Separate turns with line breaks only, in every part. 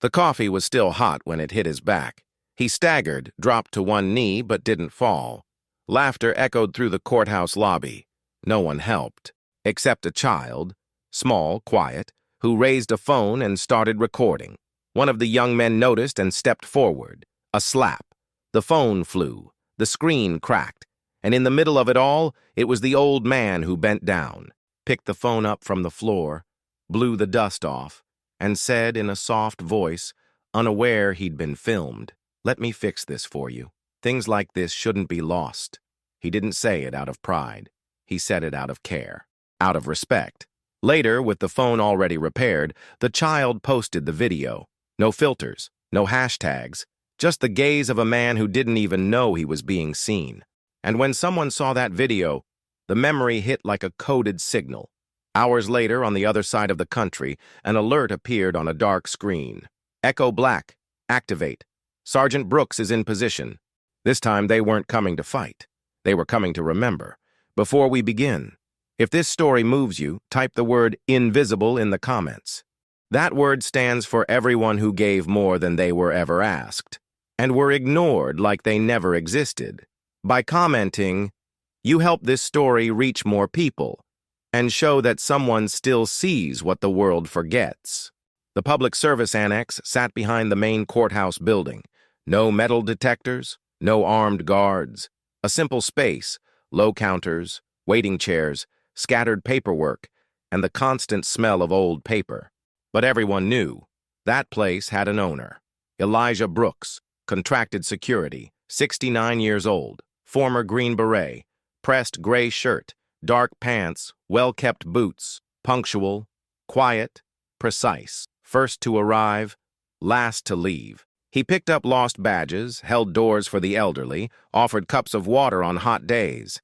The coffee was still hot when it hit his back. He staggered, dropped to one knee, but didn't fall. Laughter echoed through the courthouse lobby. No one helped, except a child, small, quiet, who raised a phone and started recording. One of the young men noticed and stepped forward. A slap. The phone flew. The screen cracked. And in the middle of it all, it was the old man who bent down, picked the phone up from the floor, blew the dust off, and said in a soft voice, unaware he'd been filmed, "Let me fix this for you. Things like this shouldn't be lost." He didn't say it out of pride. He said it out of care, out of respect. Later, with the phone already repaired, the child posted the video. No filters, no hashtags, just the gaze of a man who didn't even know he was being seen. And when someone saw that video, the memory hit like a coded signal. Hours later, on the other side of the country, an alert appeared on a dark screen. Echo Black, activate. Sergeant Brooks is in position. This time they weren't coming to fight. They were coming to remember. Before we begin, if this story moves you, type the word invisible in the comments. That word stands for everyone who gave more than they were ever asked, and were ignored like they never existed. By commenting, you help this story reach more people and show that someone still sees what the world forgets. The Public Service Annex sat behind the main courthouse building. No metal detectors, no armed guards. A simple space, low counters, waiting chairs, scattered paperwork, and the constant smell of old paper. But everyone knew that place had an owner. Elijah Brooks, contracted security, 69 years old, former Green Beret, pressed gray shirt, dark pants, well-kept boots, punctual, quiet, precise, first to arrive, last to leave. He picked up lost badges, held doors for the elderly, offered cups of water on hot days.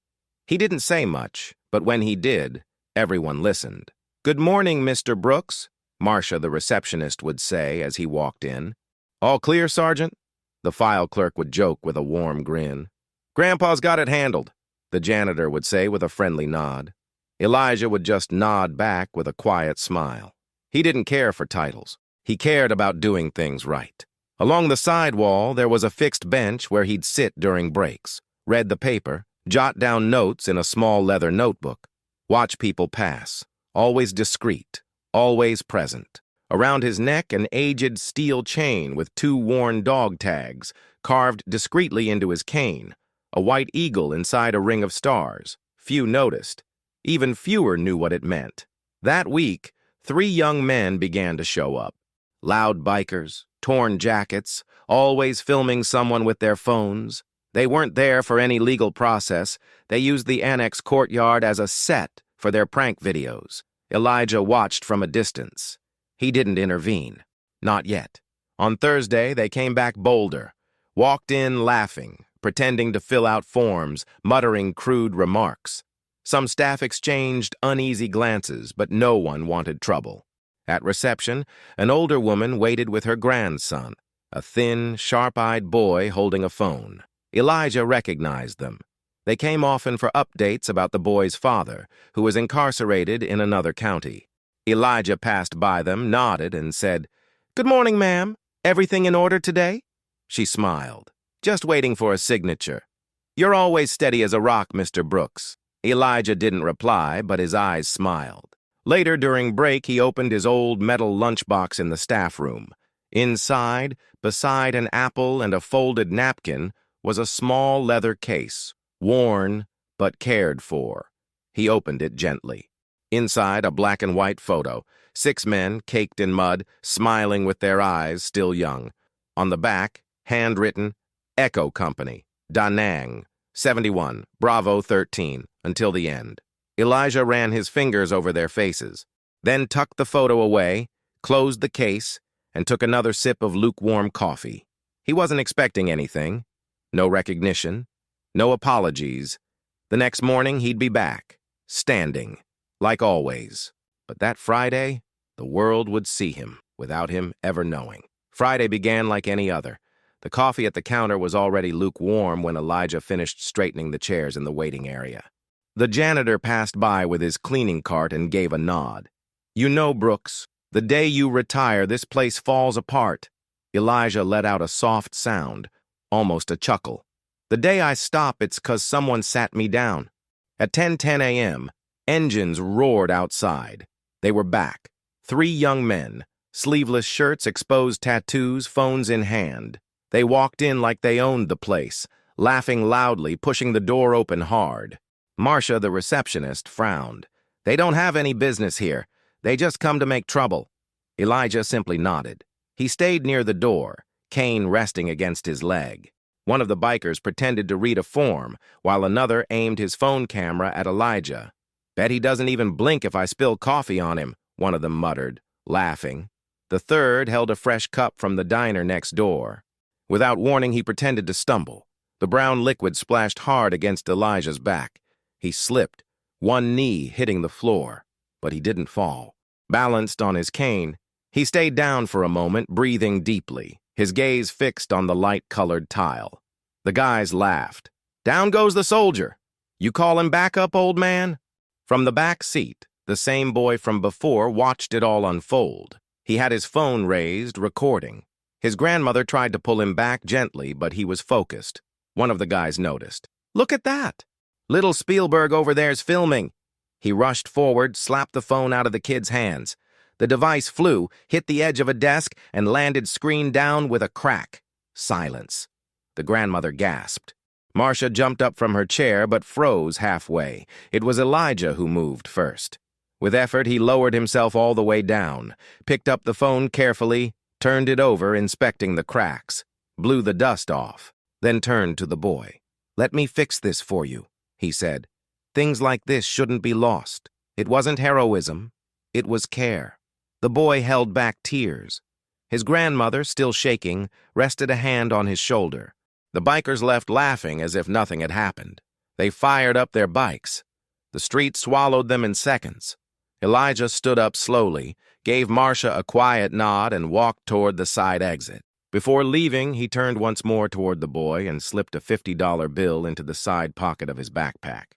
He didn't say much, but when he did, everyone listened. "Good morning, Mr. Brooks," Marcia, the receptionist, would say as he walked in. "All clear, Sergeant?" The file clerk would joke with a warm grin. "Grandpa's got it handled," the janitor would say with a friendly nod. Elijah would just nod back with a quiet smile. He didn't care for titles. He cared about doing things right. Along the side wall, there was a fixed bench where he'd sit during breaks, read the paper, jot down notes in a small leather notebook, watch people pass, always discreet, always present. Around his neck, an aged steel chain with 2 worn dog tags, carved discreetly into his cane, a white eagle inside a ring of stars. Few noticed. Even fewer knew what it meant. That week, 3 young men began to show up. Loud bikers, torn jackets, always filming someone with their phones. They weren't there for any legal process. They used the annex courtyard as a set for their prank videos. Elijah watched from a distance. He didn't intervene. Not yet. On Thursday, they came back bolder, walked in laughing, pretending to fill out forms, muttering crude remarks. Some staff exchanged uneasy glances, but no one wanted trouble. At reception, an older woman waited with her grandson, a thin, sharp-eyed boy holding a phone. Elijah recognized them. They came often for updates about the boy's father, who was incarcerated in another county. Elijah passed by them, nodded, and said, "Good morning, ma'am. Everything in order today?" She smiled. "Just waiting for a signature." "You're always steady as a rock, Mr. Brooks." Elijah didn't reply, but his eyes smiled. Later, during break, he opened his old metal lunchbox in the staff room. Inside, beside an apple and a folded napkin, was a small leather case, worn but cared for. He opened it gently. Inside, a black and white photo, 6 men caked in mud, smiling with their eyes still young. On the back, handwritten, Echo Company, Da Nang, 71, Bravo 13, until the end. Elijah ran his fingers over their faces, then tucked the photo away, closed the case, and took another sip of lukewarm coffee. He wasn't expecting anything. No recognition, no apologies. The next morning, he'd be back, standing, like always. But that Friday, the world would see him, without him ever knowing. Friday began like any other. The coffee at the counter was already lukewarm when Elijah finished straightening the chairs in the waiting area. The janitor passed by with his cleaning cart and gave a nod. "You know, Brooks, The day you retire, this place falls apart. Elijah let out a soft sound, almost a chuckle. The day I stop, it's 'cause someone sat me down. At 10:10 a.m., engines roared outside. They were back. 3 young men, sleeveless shirts, exposed tattoos, phones in hand. They walked in like they owned the place, laughing loudly, pushing the door open hard. Marcia, the receptionist, frowned. They don't have any business here. They just come to make trouble. Elijah simply nodded. He stayed near the door, cane resting against his leg. One of the bikers pretended to read a form, while another aimed his phone camera at Elijah. Bet he doesn't even blink if I spill coffee on him, one of them muttered, laughing. The third held a fresh cup from the diner next door. Without warning, he pretended to stumble. The brown liquid splashed hard against Elijah's back. He slipped, one knee hitting the floor, but he didn't fall. Balanced on his cane, he stayed down for a moment, breathing deeply, his gaze fixed on the light-colored tile. The guys laughed. Down goes the soldier. You call him back up, old man? From the back seat, the same boy from before watched it all unfold. He had his phone raised, recording. His grandmother tried to pull him back gently, but he was focused. One of the guys noticed. Look at that! Little Spielberg over there's filming. He rushed forward, slapped the phone out of the kid's hands. The device flew, hit the edge of a desk, and landed screen down with a crack. Silence. The grandmother gasped. Marcia jumped up from her chair, but froze halfway. It was Elijah who moved first. With effort, he lowered himself all the way down, picked up the phone carefully, turned it over, inspecting the cracks, blew the dust off, then turned to the boy. Let me fix this for you, he said. Things like this shouldn't be lost. It wasn't heroism. It was care. The boy held back tears. His grandmother, still shaking, rested a hand on his shoulder. The bikers left laughing as if nothing had happened. They fired up their bikes. The street swallowed them in seconds. Elijah stood up slowly, gave Marcia a quiet nod, and walked toward the side exit. Before leaving, he turned once more toward the boy and slipped a $50 bill into the side pocket of his backpack.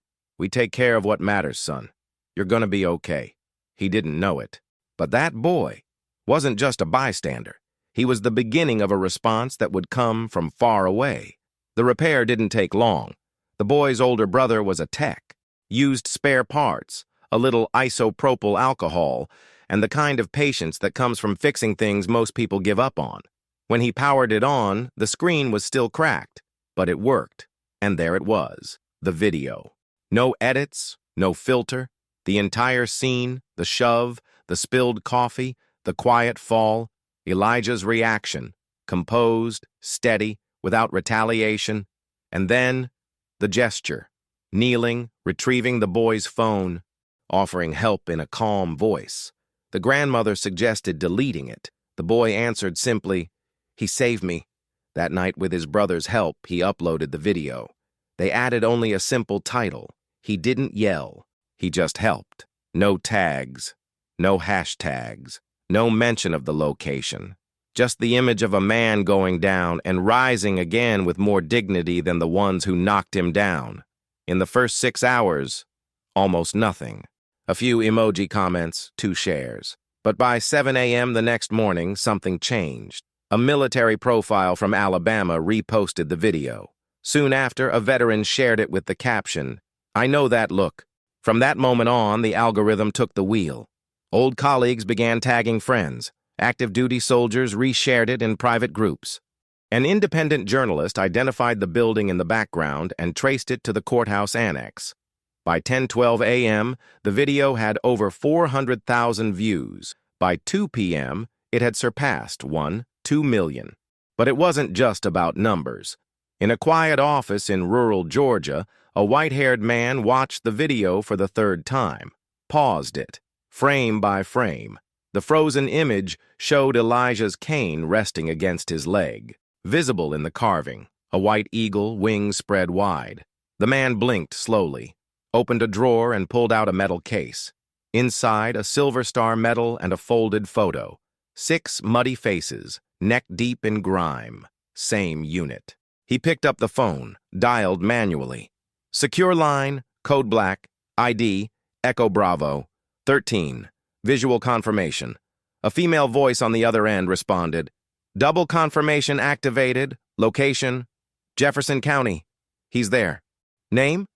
We take care of what matters, son. You're gonna be okay. He didn't know it. But that boy wasn't just a bystander. He was the beginning of a response that would come from far away. The repair didn't take long. The boy's older brother was a tech, used spare parts, a little isopropyl alcohol, and the kind of patience that comes from fixing things most people give up on. When he powered it on, the screen was still cracked, but it worked. And there it was, the video. No edits, no filter. The entire scene, the shove, the spilled coffee, the quiet fall, Elijah's reaction, composed, steady, without retaliation, and then the gesture, kneeling, retrieving the boy's phone, offering help in a calm voice. The grandmother suggested deleting it. The boy answered simply, "He saved me." That night, with his brother's help, he uploaded the video. They added only a simple title. He didn't yell. He just helped. No tags. No hashtags. No mention of the location. Just the image of a man going down and rising again with more dignity than the ones who knocked him down. In the first 6 hours, almost nothing. A few emoji comments, 2 shares. But by 7 a.m. the next morning, something changed. A military profile from Alabama reposted the video. Soon after, a veteran shared it with the caption, "I know that look." From that moment on, the algorithm took the wheel. Old colleagues began tagging friends. Active duty soldiers reshared it in private groups. An independent journalist identified the building in the background and traced it to the courthouse annex. By 10:12 a.m., the video had over 400,000 views. By 2 p.m., it had surpassed 2 million. But it wasn't just about numbers. In a quiet office in rural Georgia, a white-haired man watched the video for the 3rd time, paused it, frame by frame. The frozen image showed Elijah's cane resting against his leg, visible in the carving, a white eagle, wings spread wide. The man blinked slowly, opened a drawer and pulled out a metal case. Inside, a Silver Star medal and a folded photo. 6 muddy faces, neck deep in grime. Same unit. He picked up the phone, dialed manually. Secure line, code black, ID, Echo Bravo, 13. Visual confirmation. A female voice on the other end responded, "Double confirmation activated. Location, Jefferson County. He's there. Name?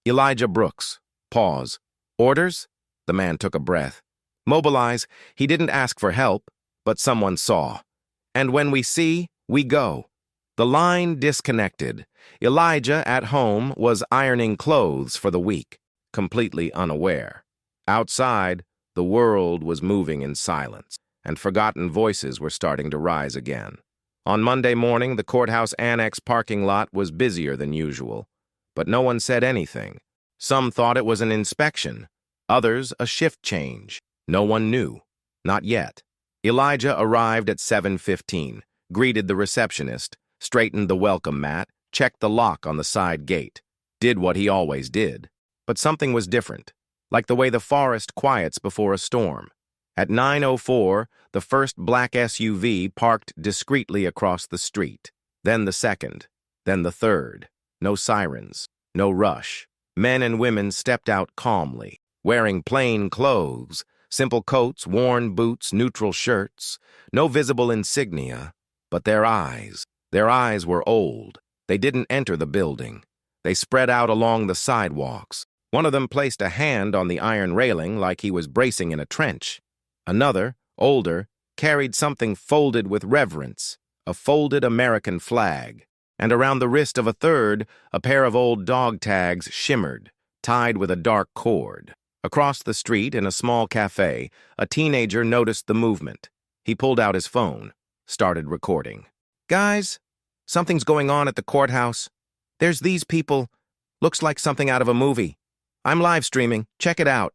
Elijah Brooks." Pause. Orders? The man took a breath. Mobilize. He didn't ask for help, but someone saw. And when we see, we go. The line disconnected. Elijah, at home, was ironing clothes for the week, completely unaware. Outside, the world was moving in silence, and forgotten voices were starting to rise again. On Monday morning, the courthouse annex parking lot was busier than usual, but no one said anything. Some thought it was an inspection, others a shift change. No one knew. Not yet. Elijah arrived at 7:15, greeted the receptionist, straightened the welcome mat, checked the lock on the side gate, did what he always did. But something was different, like the way the forest quiets before a storm. At 9:04, the first black SUV parked discreetly across the street. Then the second, then the third. No sirens, no rush. Men and women stepped out calmly, wearing plain clothes, simple coats, worn boots, neutral shirts. No visible insignia, but their eyes were old. They didn't enter the building. They spread out along the sidewalks. One of them placed a hand on the iron railing like he was bracing in a trench. Another, older, carried something folded with reverence, a folded American flag. And around the wrist of a third, a pair of old dog tags shimmered, tied with a dark cord. Across the street, in a small cafe, a teenager noticed the movement. He pulled out his phone, started recording. "Guys, something's going on at the courthouse. There's these people. Looks like something out of a movie. I'm live streaming. Check it out."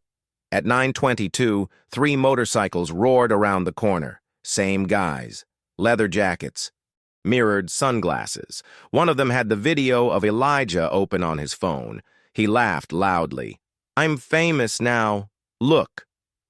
At 9:22, 3 motorcycles roared around the corner. Same guys. Leather jackets. Mirrored sunglasses. One of them had the video of Elijah open on his phone. He laughed loudly. "I'm famous now. Look.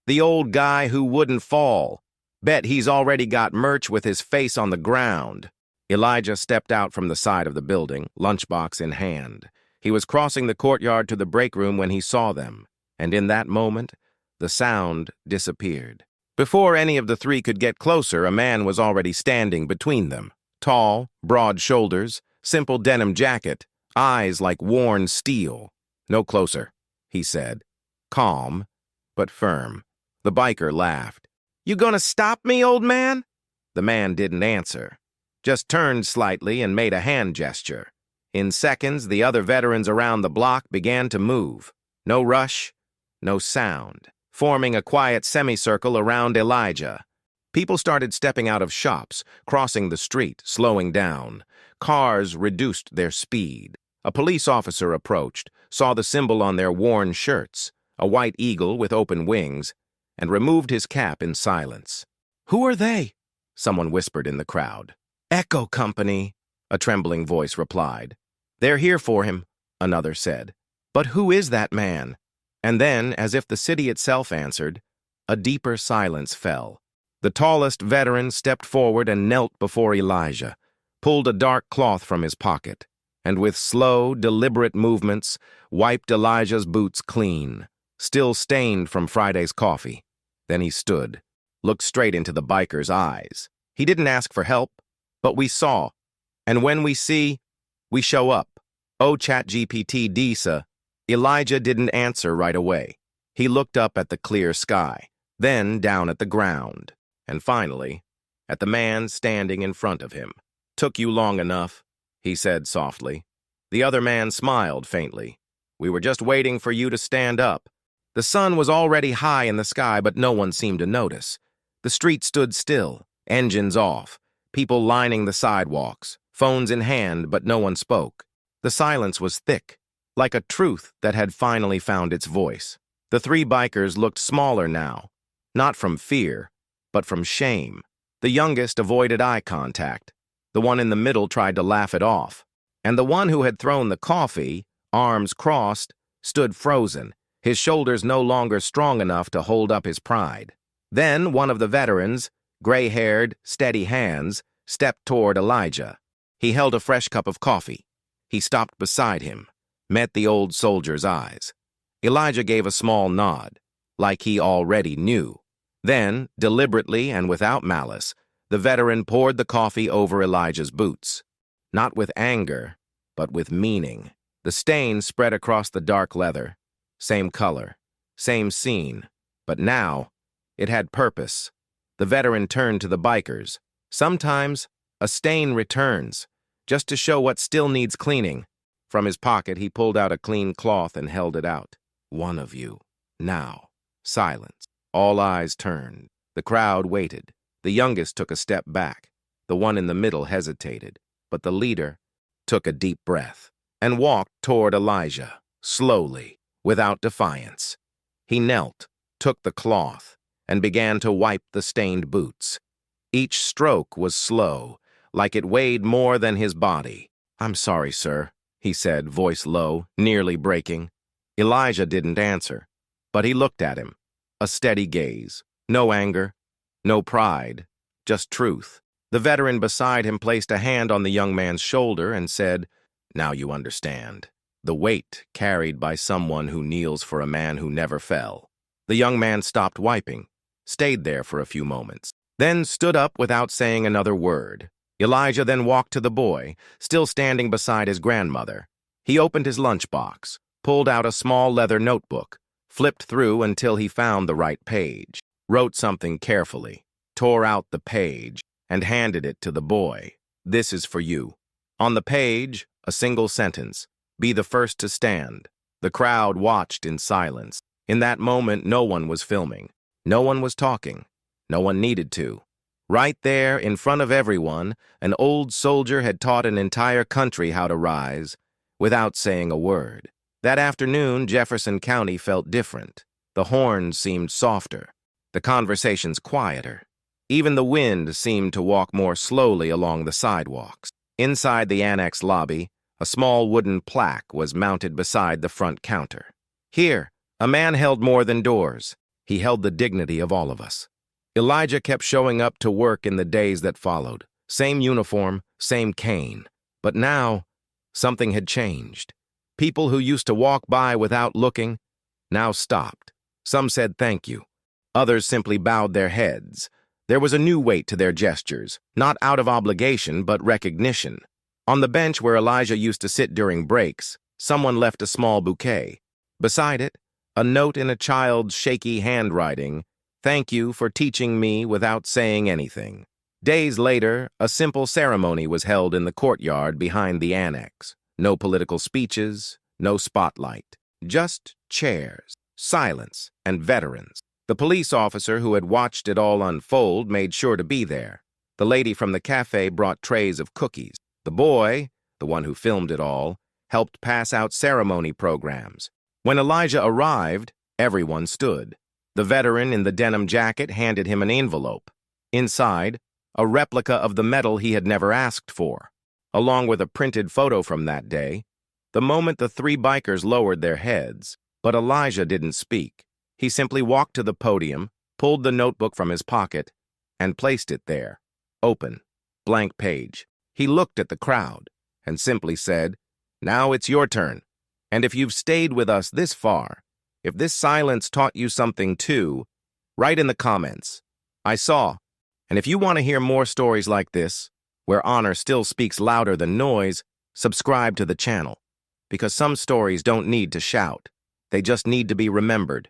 The old guy who wouldn't fall. Bet he's already got merch with his face on the ground." Elijah stepped out from the side of the building, lunchbox in hand. He was crossing the courtyard to the break room when he saw them, and in that moment, the sound disappeared. Before any of the 3 could get closer, a man was already standing between them. Tall, broad shoulders, simple denim jacket, eyes like worn steel. "No closer," he said, calm but firm. The biker laughed. "You gonna stop me, old man?" The man didn't answer, just turned slightly and made a hand gesture. In seconds, the other veterans around the block began to move. No rush, no sound, forming a quiet semicircle around Elijah. People started stepping out of shops, crossing the street, slowing down. Cars reduced their speed. A police officer approached, saw the symbol on their worn shirts, a white eagle with open wings, and removed his cap in silence. "Who are they?" someone whispered in the crowd. "Echo Company," a trembling voice replied. "They're here for him," another said. "But who is that man?" And then, as if the city itself answered, a deeper silence fell. The tallest veteran stepped forward and knelt before Elijah, pulled a dark cloth from his pocket, and with slow, deliberate movements, wiped Elijah's boots clean, still stained from Friday's coffee. Then he stood, looked straight into the biker's eyes. He didn't ask for help, but we saw. And when we see, we show up. Oh, ChatGPT Disa. Elijah didn't answer right away. He looked up at the clear sky, then down at the ground, and finally, at the man standing in front of him. "Took you long enough," he said softly. The other man smiled faintly. "We were just waiting for you to stand up." The sun was already high in the sky, but no one seemed to notice. The street stood still, engines off, people lining the sidewalks, phones in hand, but no one spoke. The silence was thick, like a truth that had finally found its voice. The 3 bikers looked smaller now, not from fear, but from shame. The youngest avoided eye contact. The one in the middle tried to laugh it off. And the one who had thrown the coffee, arms crossed, stood frozen, his shoulders no longer strong enough to hold up his pride. Then one of the veterans, gray-haired, steady hands, stepped toward Elijah. He held a fresh cup of coffee. He stopped beside him, met the old soldier's eyes. Elijah gave a small nod, like he already knew. Then, deliberately and without malice, the veteran poured the coffee over Elijah's boots. Not with anger, but with meaning. The stain spread across the dark leather. Same color, same scene. But now, it had purpose. The veteran turned to the bikers. Sometimes, a stain returns, just to show what still needs cleaning. From his pocket, he pulled out a clean cloth and held it out. One of you. Now. Silence. All eyes turned. The crowd waited. The youngest took a step back. The one in the middle hesitated. But the leader took a deep breath and walked toward Elijah, slowly, without defiance. He knelt, took the cloth, and began to wipe the stained boots. Each stroke was slow, like it weighed more than his body. "I'm sorry, sir," he said, voice low, nearly breaking. Elijah didn't answer, but he looked at him. A steady gaze. No anger, no pride, just truth. The veteran beside him placed a hand on the young man's shoulder and said, "Now you understand. The weight carried by someone who kneels for a man who never fell." The young man stopped wiping, stayed there for a few moments, then stood up without saying another word. Elijah then walked to the boy, still standing beside his grandmother. He opened his lunchbox, pulled out a small leather notebook, flipped through until he found the right page, wrote something carefully, tore out the page, and handed it to the boy. "This is for you." On the page, a single sentence, "Be the first to stand." The crowd watched in silence. In that moment, no one was filming. No one was talking. No one needed to. Right there, in front of everyone, an old soldier had taught an entire country how to rise, without saying a word. That afternoon, Jefferson County felt different. The horns seemed softer, the conversations quieter. Even the wind seemed to walk more slowly along the sidewalks. Inside the annex lobby, a small wooden plaque was mounted beside the front counter. Here, a man held more than doors. He held the dignity of all of us. Elijah kept showing up to work in the days that followed. Same uniform, same cane. But now, something had changed. People who used to walk by without looking now stopped. Some said thank you. Others simply bowed their heads. There was a new weight to their gestures, not out of obligation, but recognition. On the bench where Elijah used to sit during breaks, someone left a small bouquet. Beside it, a note in a child's shaky handwriting, "Thank you for teaching me without saying anything." Days later, a simple ceremony was held in the courtyard behind the annex. No political speeches, no spotlight. Just chairs, silence, and veterans. The police officer who had watched it all unfold made sure to be there. The lady from the cafe brought trays of cookies. The boy, the one who filmed it all, helped pass out ceremony programs. When Elijah arrived, everyone stood. The veteran in the denim jacket handed him an envelope. Inside, a replica of the medal he had never asked for, along with a printed photo from that day. The moment the three bikers lowered their heads, but Elijah didn't speak. He simply walked to the podium, pulled the notebook from his pocket, and placed it there. Open, blank page. He looked at the crowd and simply said, "Now it's your turn. And if you've stayed with us this far, if this silence taught you something too, write in the comments. I saw. And if you want to hear more stories like this, where honor still speaks louder than noise, subscribe to the channel. Because some stories don't need to shout. They just need to be remembered.